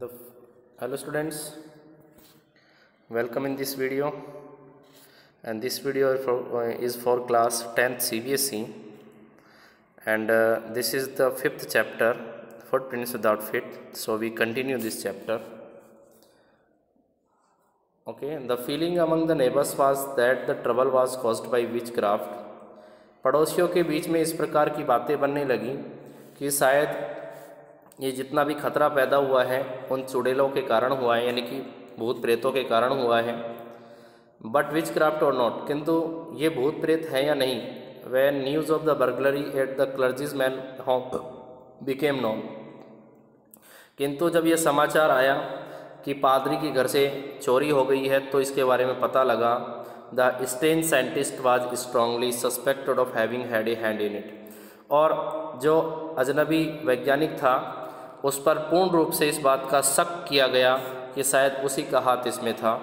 The hello students, welcome in this video, and this video is for class 10th CBSE, and this is the 5th chapter, Footprints Without Feet. So we continue this chapter. Okay, the feeling among the neighbors was that the trouble was caused by witchcraft. पड़ोसियों के बीच में इस प्रकार की बातें बनने लगी कि शायद ये जितना भी खतरा पैदा हुआ है उन चुड़ैलों के कारण हुआ है, यानी कि भूत प्रेतों के कारण हुआ है. But witchcraft or not, किंतु ये भूत प्रेत है या नहीं. When news of the burglary at the clergy's man home became known, किंतु जब ये समाचार आया कि पादरी के घर से चोरी हो गई है तो इसके बारे में पता लगा. The stain scientist was strongly suspected of having had a hand in it, और जो अजनबी वैज्ञानिक था उस पर पूर्ण रूप से इस बात का शक किया गया कि शायद उसी का हाथ इसमें था.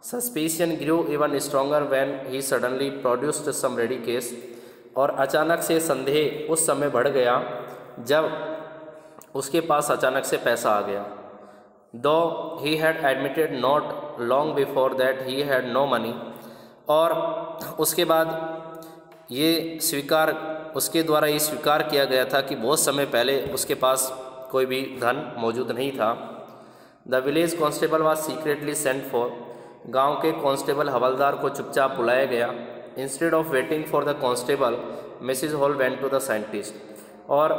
Suspicion grew even stronger when he suddenly produced some ready cash, और अचानक से संदेह उस समय बढ़ गया जब उसके पास अचानक से पैसा आ गया. Though he had admitted not long before that he had no money, और उसके बाद ये उसके द्वारा ये स्वीकार किया गया था कि बहुत समय पहले उसके पास कोई भी धन मौजूद नहीं था. The village constable was secretly sent for, गांव के कांस्टेबल हवलदार को चुपचाप बुलाया गया. Instead of waiting for the constable Mrs Hall went to the scientist, और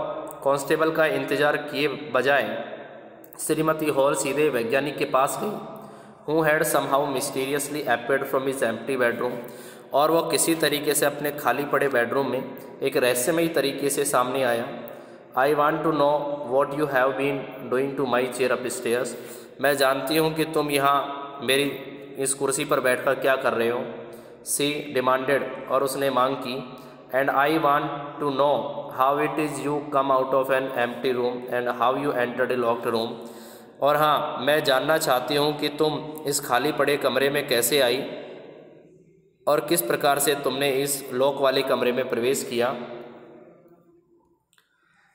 कांस्टेबल का इंतजार किए बजाय श्रीमती हॉल सीधे वैज्ञानिक के पास गई. Who had somehow mysteriously appeared from his empty bedroom, और वह किसी तरीके से अपने खाली पड़े बेडरूम में एक रहस्यमयी तरीके से सामने आया. I want to know what you have been doing to my chair upstairs, मैं जानती हूँ कि तुम यहाँ मेरी इस कुर्सी पर बैठकर क्या कर रहे हो. सी डिमांडेड, और उसने मांग की. And I want to know how it is you come out of an empty room and how you entered a locked room, और हाँ, मैं जानना चाहती हूँ कि तुम इस खाली पड़े कमरे में कैसे आई और किस प्रकार से तुमने इस लॉक वाले कमरे में प्रवेश किया.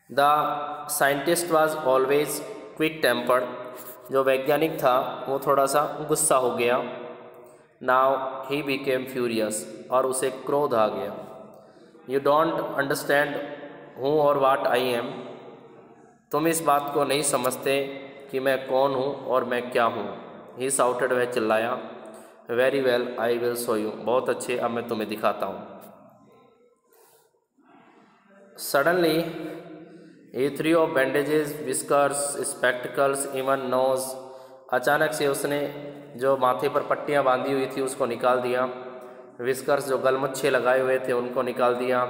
The scientist was always quick tempered, जो वैज्ञानिक था वो थोड़ा सा गुस्सा हो गया. नाउ ही बिकेम फ्यूरियस, और उसे क्रोध आ गया. यू डोंट अंडरस्टैंड हूँ और वाट आई एम, तुम इस बात को नहीं समझते कि मैं कौन हूँ और मैं क्या हूँ. ही साउटेड, वह चिल्लाया. Very well I will show you, बहुत अच्छे, अब मैं तुम्हें दिखाता हूँ. Suddenly he threw off bandages, whiskers, spectacles, even nose. अचानक से उसने जो माथे पर पट्टियाँ बांधी हुई थी उसको निकाल दिया. विस्कर्स, जो गलमुच्छे लगाए हुए थे उनको निकाल दिया.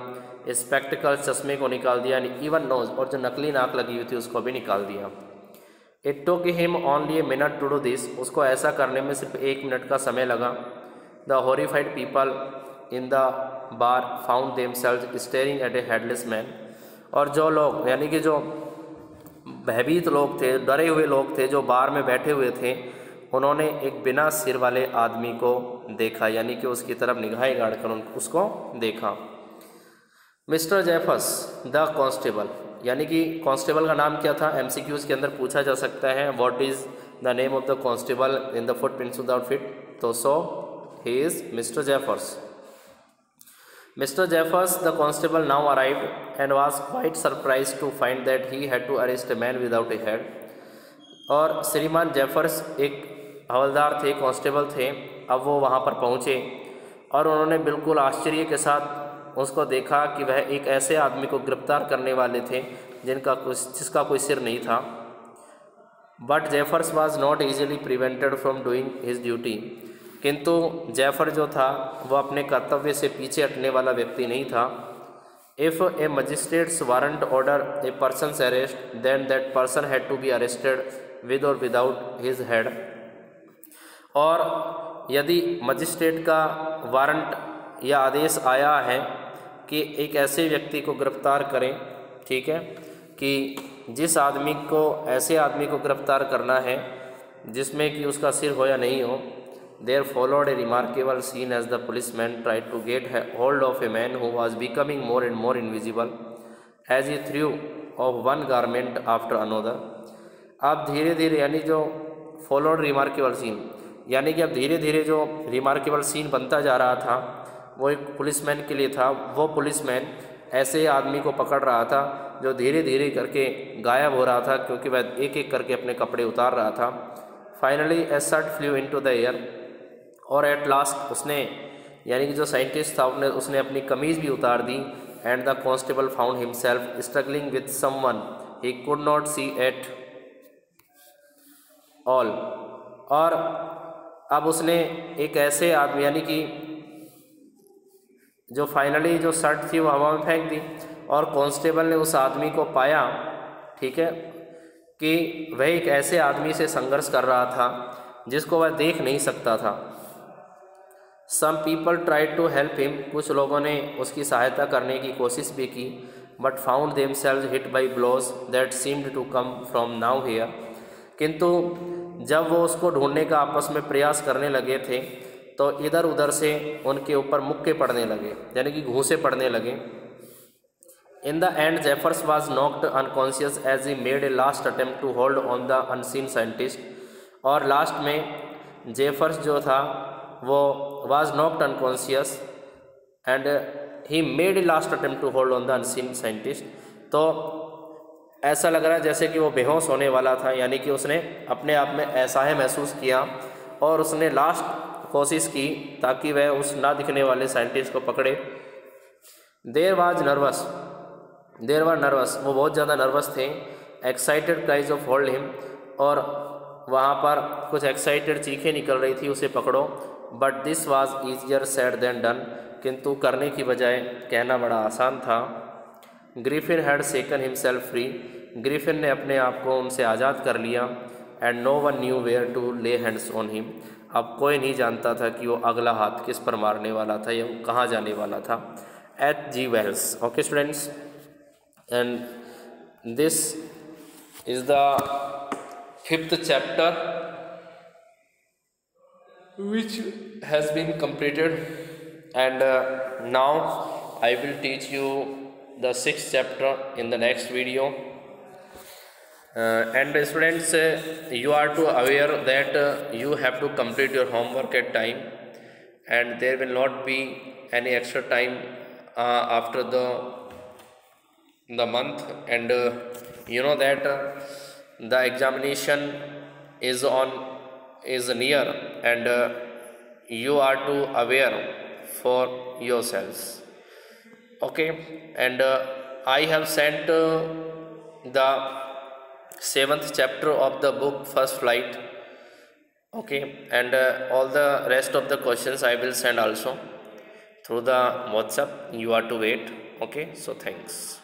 स्पेक्टिकल्स, चश्मे को निकाल दिया. इवन नोज, और जो नकली नाक लगी हुई थी उसको भी निकाल दिया. It took him only a minute to do this, उसको ऐसा करने में सिर्फ 1 मिनट का समय लगा. The horrified people in the bar found themselves staring at A headless man, और जो लोग, यानी कि जो भयभीत लोग थे, डरे हुए लोग थे जो बार में बैठे हुए थे, उन्होंने एक बिना सिर वाले आदमी को देखा, यानी कि उसकी तरफ निगाहें गाड़कर उसको देखा. मिस्टर जेफर्स द कांस्टेबल, यानी कि कांस्टेबल का नाम क्या था, एमसीक्यूज के अंदर पूछा जा सकता है. What is the name of the constable in the footprints without feet, तो so he is Mr Jeffers. Mr. Jeffers, the constable, now arrived and was quite surprised to find that he had to arrest a man without a head. और श्रीमान Jeffers एक हवलदार थे, constable थे. अब वो वहाँ पर पहुँचे और उन्होंने बिल्कुल आश्चर्य के साथ उसको देखा कि वह एक ऐसे आदमी को गिरफ्तार करने वाले थे जिसका कोई सिर नहीं था. But Jeffers was not easily prevented from doing his duty, किंतु जेफर जो था वह अपने कर्तव्य से पीछे हटने वाला व्यक्ति नहीं था. If a magistrate's warrant order a person's arrest, then that person had to be arrested with और विदाउट हिज हेड, और यदि मजिस्ट्रेट का वारंट या आदेश आया है कि एक ऐसे व्यक्ति को गिरफ्तार करें, ठीक है, कि जिस आदमी को, ऐसे आदमी को गिरफ्तार करना है जिसमें कि उसका सिर हो या नहीं हो. There followed a remarkable scene as the policeman tried to get hold of a man who was becoming more and more invisible as he threw off one garment after another. आप धीरे धीरे यानी जो फॉलोड रिमार्केबल सीन, यानी कि अब धीरे धीरे जो रिमार्केबल सीन बनता जा रहा था वो एक पुलिसमैन के लिए था। वो पुलिसमैन ऐसे आदमी को पकड़ रहा था जो धीरे धीरे करके गायब हो रहा था, क्योंकि वह एक एक करके अपने कपड़े उतार रहा था। Finally A shirt flu into the air, और एट लास्ट उसने यानी कि जो साइंटिस्ट था उसने अपनी कमीज़ भी उतार दी। And the constable found himself struggling with someone he could not see at all. और अब उसने एक ऐसे आदमी यानी कि जो फाइनली जो शर्ट थी वो हवा में फेंक दी, और कांस्टेबल ने उस आदमी को पाया, ठीक है, कि वह एक ऐसे आदमी से संघर्ष कर रहा था जिसको वह देख नहीं सकता था। Some people tried to help him, कुछ लोगों ने उसकी सहायता करने की कोशिश भी की, but found themselves hit by blows that seemed to come from nowhere. किंतु जब वो उसको ढूंढने का आपस में प्रयास करने लगे थे तो इधर उधर से उनके ऊपर मुक्के पड़ने लगे, यानी कि घूंसे पड़ने लगे। In the end Jaffers was knocked unconscious as he made a last attempt to hold on the unseen scientist. और लास्ट में जेफर्स जो था वो was knocked unconscious and he made a last attempt to hold on the unseen scientist. तो ऐसा लग रहा है जैसे कि वो बेहोश होने वाला था, यानी कि उसने अपने आप में असहाय महसूस किया और उसने लास्ट कोशिश की ताकि वह उस ना दिखने वाले साइंटिस्ट को पकड़े। देर वर नर्वस, वो बहुत ज़्यादा नर्वस थे। Excited cries of hold him, और वहाँ पर कुछ एक्साइटेड चीखें निकल रही थी उसे पकड़ो। But this was easier said than done, किंतु करने की बजाय कहना बड़ा आसान था। Griffin had shaken himself free, Griffin ने अपने आप को उनसे आज़ाद कर लिया। And no one knew where to lay hands on him, अब कोई नहीं जानता था कि वो अगला हाथ किस पर मारने वाला था या वो कहाँ जाने वाला था। H G Wells. Okay students, and this is the 5th chapter which has been completed, and now I will teach you the 6th chapter in the next video. And students, you are to aware that you have to complete your homework at time, and there will not be any extra time after the month. And you know that the examination is near, and you are to aware for yourselves. Okay, and I have sent the 7th chapter of the book First Flight. Okay, and all the rest of the questions I will send also through the WhatsApp. You are to wait. Okay, so thanks.